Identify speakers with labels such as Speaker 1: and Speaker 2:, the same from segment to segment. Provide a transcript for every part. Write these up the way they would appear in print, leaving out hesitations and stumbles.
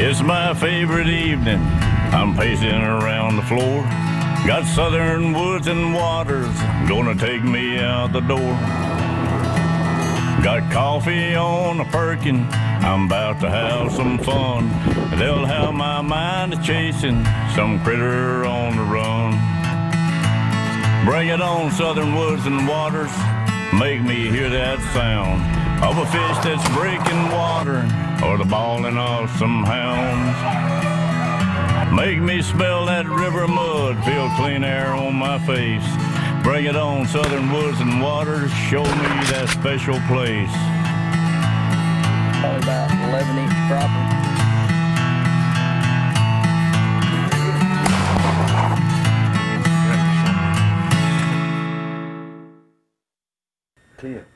Speaker 1: It's my favorite evening. I'm pacing around the floor. Got southern woods and waters gonna take me out the door. Got coffee on a firkin. I'm about to have some fun. They'll have my mind chasing some critter on the run. Bring it on, southern woods and waters. Make me hear that sound of a fish that's breaking water or the bawling of some hounds. Make me smell that river mud, feel clean air on my face. Bring it on, southern woods and waters, show me that special place.
Speaker 2: Probably about 11-inch crappie.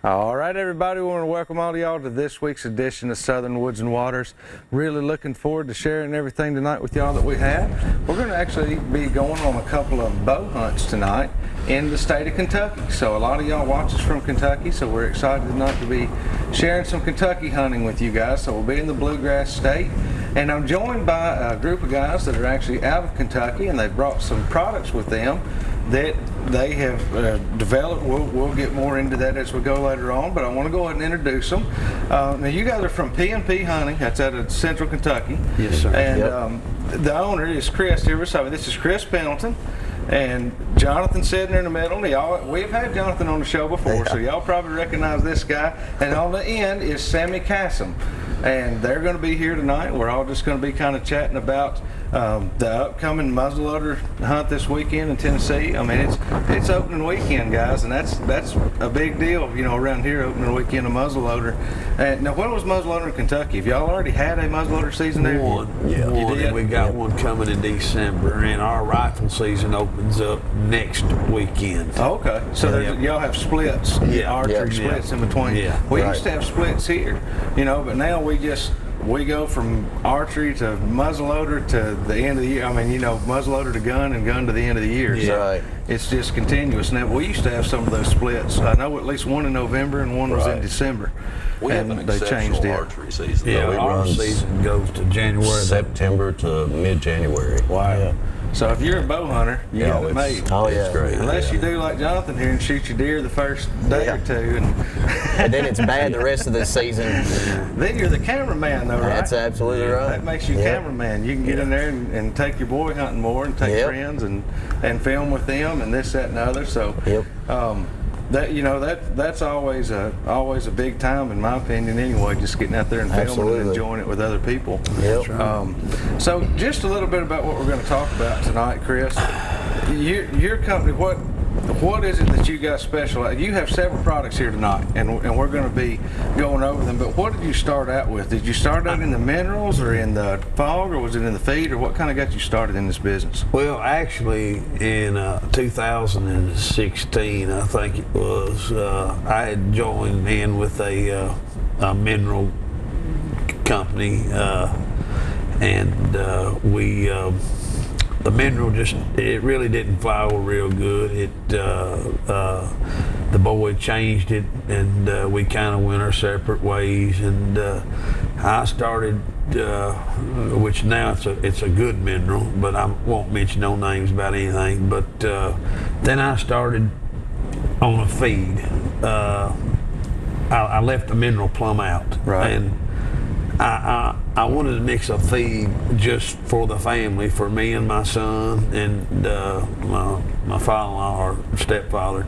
Speaker 3: All right, everybody, we want to welcome all of y'all to this week's edition of Southern Woods and Waters. Really looking forward to sharing everything tonight with y'all that we have. We're going to actually be going on a couple of bow hunts tonight in the state of Kentucky. So a lot of y'all watch us from Kentucky, so we're excited tonight to be sharing some Kentucky hunting with you guys. So we'll be in the Bluegrass State. And I'm joined by a group of guys that are actually out of Kentucky, and they've brought some products with them that they have developed. We'll get more into that as we go later on, but I want to go ahead and introduce them. Now, you guys are from P&amp Hunting. That's out of Central Kentucky.
Speaker 4: Yes, sir.
Speaker 3: And the owner is Chris here beside me. This is Chris Pendleton. And Jonathan sitting there in the middle. We've had Jonathan on the show before, so y'all probably recognize this guy. And on the end is Sammy Cassim. And they're going to be here tonight. We're all just going to be kind of chatting about the upcoming muzzleloader hunt this weekend in Tennessee. I mean, it's opening weekend, guys, and that's a big deal, you know, around here, opening weekend of muzzleloader. And now, when was muzzleloader in Kentucky? Have y'all already had a muzzleloader season there?
Speaker 4: One. We got one coming in December, and our rifle season opens up next weekend.
Speaker 3: Oh, okay. So y'all have splits, archery splits in between.
Speaker 4: Yeah.
Speaker 3: We used to have splits here, you know, but now we go from archery to muzzleloader to the end of the year. I mean, you know, muzzleloader to gun and gun to the end of the year.
Speaker 4: Yeah.
Speaker 3: So
Speaker 4: Right.
Speaker 3: It's just continuous. Now, we used to have some of those splits. I know at least one in November and one was in December.
Speaker 5: We have an exceptional archery season.
Speaker 4: Yeah,
Speaker 5: We
Speaker 4: our
Speaker 5: run
Speaker 4: season goes to January.
Speaker 5: September to mid-January.
Speaker 3: Wow.
Speaker 5: Yeah.
Speaker 3: So if you're a bow hunter, you got it made.
Speaker 5: Oh, yeah. It's great.
Speaker 3: Unless you do like Jonathan here and shoot your deer the first day or two.
Speaker 6: And then it's bad the rest of the season.
Speaker 3: Then you're the cameraman, though, right?
Speaker 6: That's absolutely right.
Speaker 3: That makes you cameraman. You can get in there and take your boy hunting more and take friends and film with them and this, that, and the other. So that's always a big time, in my opinion, anyway, just getting out there and filming and enjoying it with other people. So just a little bit about what we're going to talk about tonight, Chris. Your company, what is it that you got special? You have several products here tonight, and we're going to be going over them, but what did you start out with? Did you start out in the minerals or in the fog, or was it in the feed, or what kind of got you started in this business?
Speaker 4: Well, actually, in 2016, I think it was, I had joined in with a mineral company, and the mineral it really didn't flow real good. The boy changed it, and we kind of went our separate ways. And I started, which now it's a good mineral, but I won't mention no names about anything. But then I started on a feed. I left the mineral plumb out, and I wanted to mix a feed just for the family, for me and my son and my father-in-law or stepfather.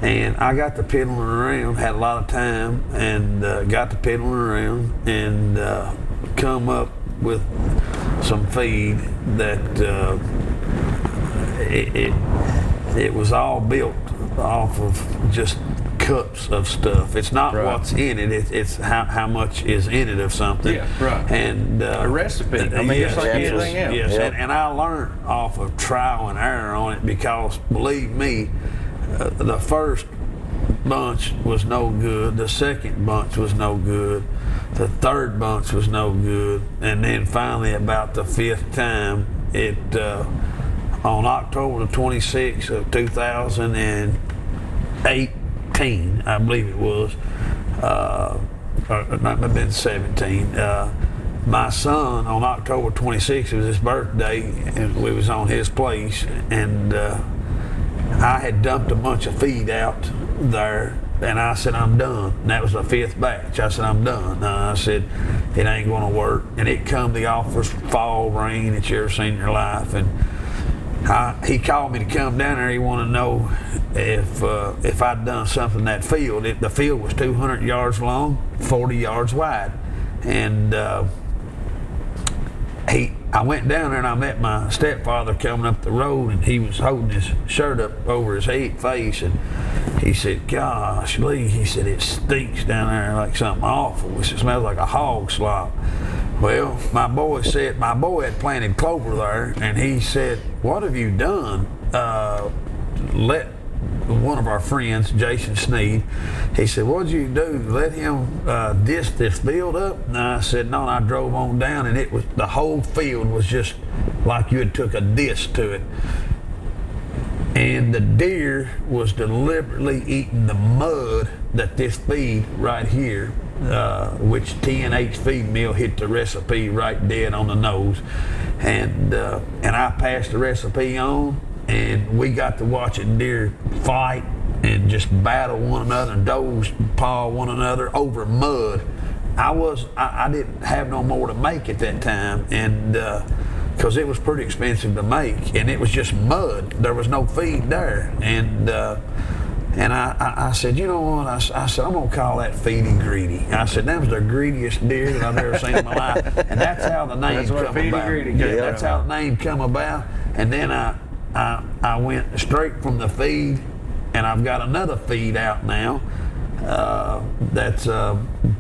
Speaker 4: And I got to piddling around, had a lot of time, and got to piddling around and come up with some feed that it was all built off of just cups of stuff. It's not what's in it, it's how much is in it of something. And
Speaker 3: a recipe. I mean, it's like anything else.
Speaker 4: Yes, and I learned off of trial and error on it, because believe me, the first bunch was no good, the second bunch was no good, the third bunch was no good, and then finally about the fifth time, on October the 26th of 2018, I believe it was, or it might have been 17, my son on October 26th, it was his birthday, and we was on his place, and I had dumped a bunch of feed out there, and I said, I'm done. And that was the 5th batch. I said, I'm done. I said, it ain't gonna work. And it come the awfulest fall rain that you ever seen in your life. And he called me to come down there. He wanted to know if I'd done something in that field. The field was 200 yards long, 40 yards wide. And I went down there and I met my stepfather coming up the road, and he was holding his shirt up over his face, and he said, gosh, Lee, he said, it stinks down there like something awful. He said, it smells like a hog slop. Well, my boy had planted clover there, and he said, what have you done? Let one of our friends, Jason Sneed, he said, what'd you do? Let him disc this field up? And I said, no, and I drove on down, and the whole field was just like you had took a disc to it. And the deer was deliberately eating the mud that this feed right here, which P&amp feed mill hit the recipe right dead on the nose. And I passed the recipe on, and we got to watching deer fight and just battle one another, and does paw one another over mud. I didn't have no more to make at that time, and because it was pretty expensive to make, and it was just mud. There was no feed there, and I said, you know what? I said, I'm gonna call that feedy greedy. I said, that was the greediest deer that I've ever seen in my life, and that's how the name come about. Yeah, that's how the name come about. And then I went straight from the feed, and I've got another feed out now that's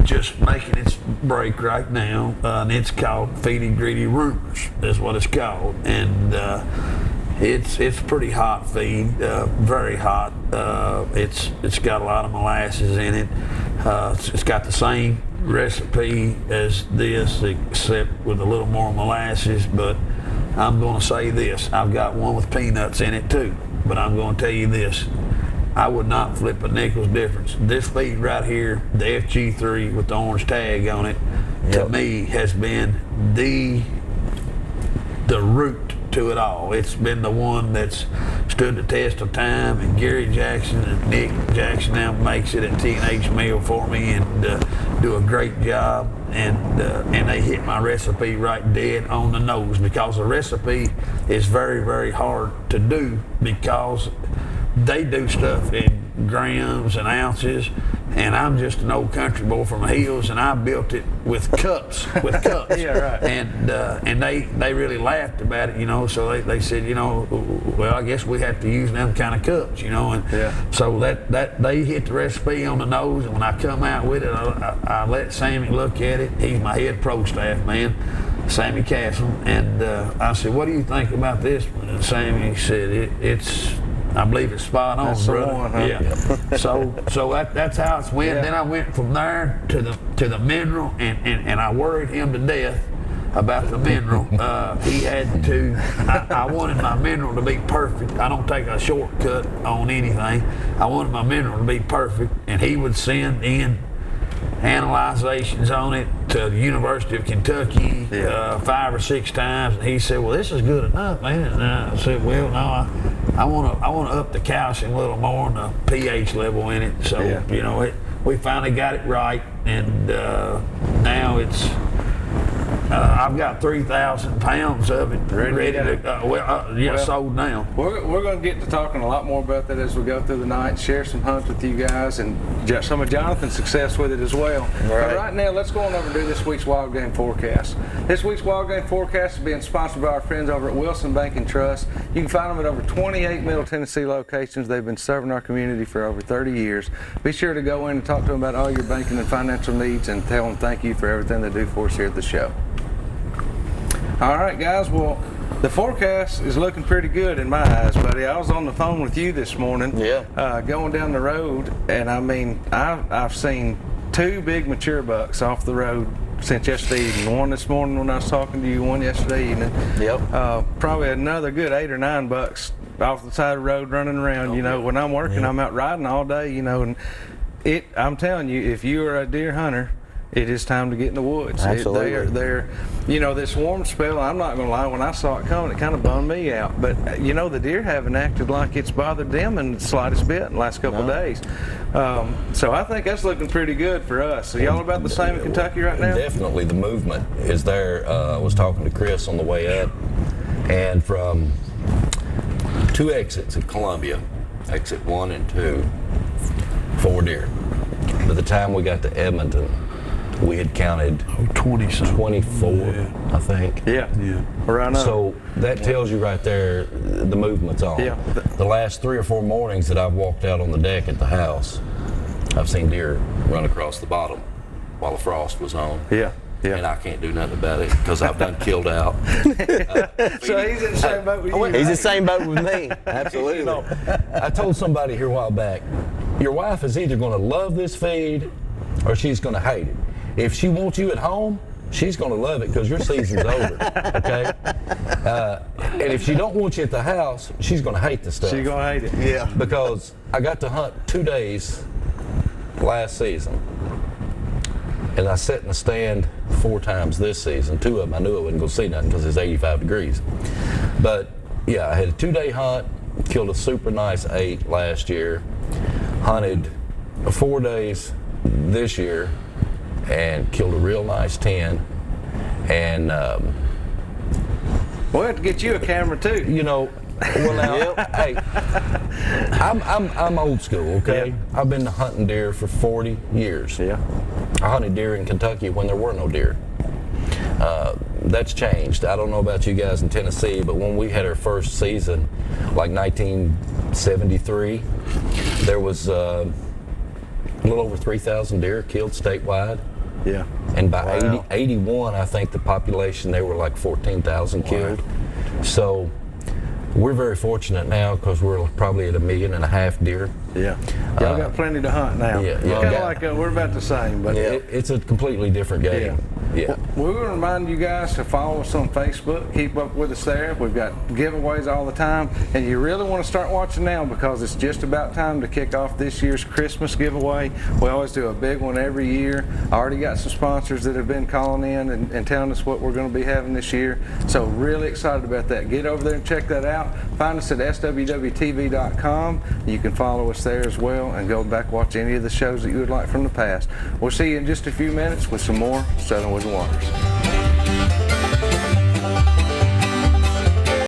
Speaker 4: just making its break right now, and it's called Feedy Greedy Rumors, is what it's called. And it's pretty hot feed, very hot. It's got a lot of molasses in it. It's got the same recipe as this, except with a little more molasses. But I'm going to say this: I've got one with peanuts in it too. But I'm going to tell you this: I would not flip a nickel's difference. This feed right here, the FG3 with the orange tag on it, to me has been the root to it all. It's been the one that's stood the test of time, and Gary Jackson and Nick Jackson now makes it at T&H Mill for me, and do a great job, and they hit my recipe right dead on the nose, because the recipe is very, very hard to do, because they do stuff in grams and ounces, and I'm just an old country boy from the hills, and I built it with cups,
Speaker 3: Yeah, right.
Speaker 4: And they really laughed about it, you know. So they said, you know, well, I guess we have to use them kind of cups, you know. And so that they hit the recipe on the nose, and when I come out with it, I let Sammy look at it. He's my head pro staff man, Sammy Castle, and I said, what do you think about this one? And Sammy said, I believe it's spot on,
Speaker 3: that's
Speaker 4: brother.
Speaker 3: The one, huh?
Speaker 4: Yeah. So that's how it's went.
Speaker 3: Yeah.
Speaker 4: Then I went from there to the mineral, and I worried him to death about the mineral. He had to. I wanted my mineral to be perfect. I don't take a shortcut on anything. I wanted my mineral to be perfect, and he would send in analyzations on it to the University of Kentucky 5 or 6 times, and he said, well, this is good enough, man. And I said, well, no, I want to up the calcium a little more and the pH level in it. So you know, we finally got it right, and now it's I've got 3,000 pounds of it ready to sold now.
Speaker 3: We're going to get to talking a lot more about that as we go through the night, share some hunts with you guys, and some of Jonathan's success with it as well. But right now, let's go on over and do this week's wild game forecast. This week's wild game forecast is being sponsored by our friends over at Wilson Bank and Trust. You can find them at over 28 Middle Tennessee locations. They've been serving our community for over 30 years. Be sure to go in and talk to them about all your banking and financial needs, and tell them thank you for everything they do for us here at the show. All right, guys, well, the forecast is looking pretty good in my eyes, buddy. I was on the phone with you this morning, going down the road, and I mean, I've seen 2 big mature bucks off the road since yesterday evening. One this morning when I was talking to you, one yesterday evening. Probably another good 8 or 9 bucks off the side of the road running around. You know, when I'm working, I'm out riding all day, you know, and I'm telling you, if you are a deer hunter, it is time to get in the woods.
Speaker 6: Absolutely.
Speaker 3: They're, you know, this warm spell, I'm not going to lie, when I saw it coming, it kind of bummed me out. But, you know, the deer haven't acted like it's bothered them in the slightest bit in the last couple of days. So I think that's looking pretty good for us. So y'all about the same in Kentucky right now?
Speaker 5: Definitely the movement is there. I was talking to Chris on the way up, and from 2 exits at Columbia, exit 1 and 2, 4 deer. By the time we got to Edmonton, we had counted 24, I think.
Speaker 3: Yeah. Around up.
Speaker 5: So that tells you right there the movement's on.
Speaker 3: Yeah.
Speaker 5: The last 3 or 4 mornings that I've walked out on the deck at the house, I've seen deer run across the bottom while the frost was on.
Speaker 3: Yeah.
Speaker 5: And I can't do nothing about it because I've done killed out.
Speaker 3: So he's in the same boat with you.
Speaker 6: He's the same boat with me. Absolutely.
Speaker 5: You know, I told somebody here a while back, your wife is either going to love this feed or she's going to hate it. If she wants you at home, she's going to love it because your season's over, okay? And if she don't want you at the house, she's going to hate the stuff.
Speaker 3: She's going to hate it.
Speaker 6: Yeah.
Speaker 5: Because I got to hunt 2 days last season, and I sat in the stand 4 times this season. 2 of them I knew I wasn't going to see nothing because it's 85 degrees. But yeah, I had a 2-day hunt, killed a super nice 8 last year, hunted 4 days this year, and killed a real nice 10. And
Speaker 3: We'll have to get you a camera too.
Speaker 5: you know, well now, hey, I'm old school, okay?
Speaker 3: Yeah.
Speaker 5: I've been hunting deer for 40 years.
Speaker 3: Yeah.
Speaker 5: I hunted deer in Kentucky when there were no deer. That's changed. I don't know about you guys in Tennessee, but when we had our first season, like 1973, there was a little over 3,000 deer killed statewide.
Speaker 3: Yeah.
Speaker 5: And by
Speaker 3: Wow.
Speaker 5: 81, I think the population, they were like 14,000 killed. So we're very fortunate now because we're probably at 1.5 million deer.
Speaker 3: Yeah. Y'all got plenty to hunt now.
Speaker 5: yeah,
Speaker 3: It's
Speaker 5: y'all
Speaker 3: kind of
Speaker 5: got-
Speaker 3: like we're about the same, but
Speaker 5: It's a completely different game. Yeah.
Speaker 3: we're going to remind you guys to follow us on Facebook. Keep up with us there. We've got giveaways all the time, and you really want to start watching now because it's just about time to kick off this year's Christmas giveaway. We always do a big one every year. I already got some sponsors that have been calling in and telling us what we're going to be having this year. So really excited about that. Get over there and check that out. Find us at swwtv.com. You can follow us there as well and go back watch any of the shows that you would like from the past. We'll see you in just a few minutes with some more Southern Woods and Waters.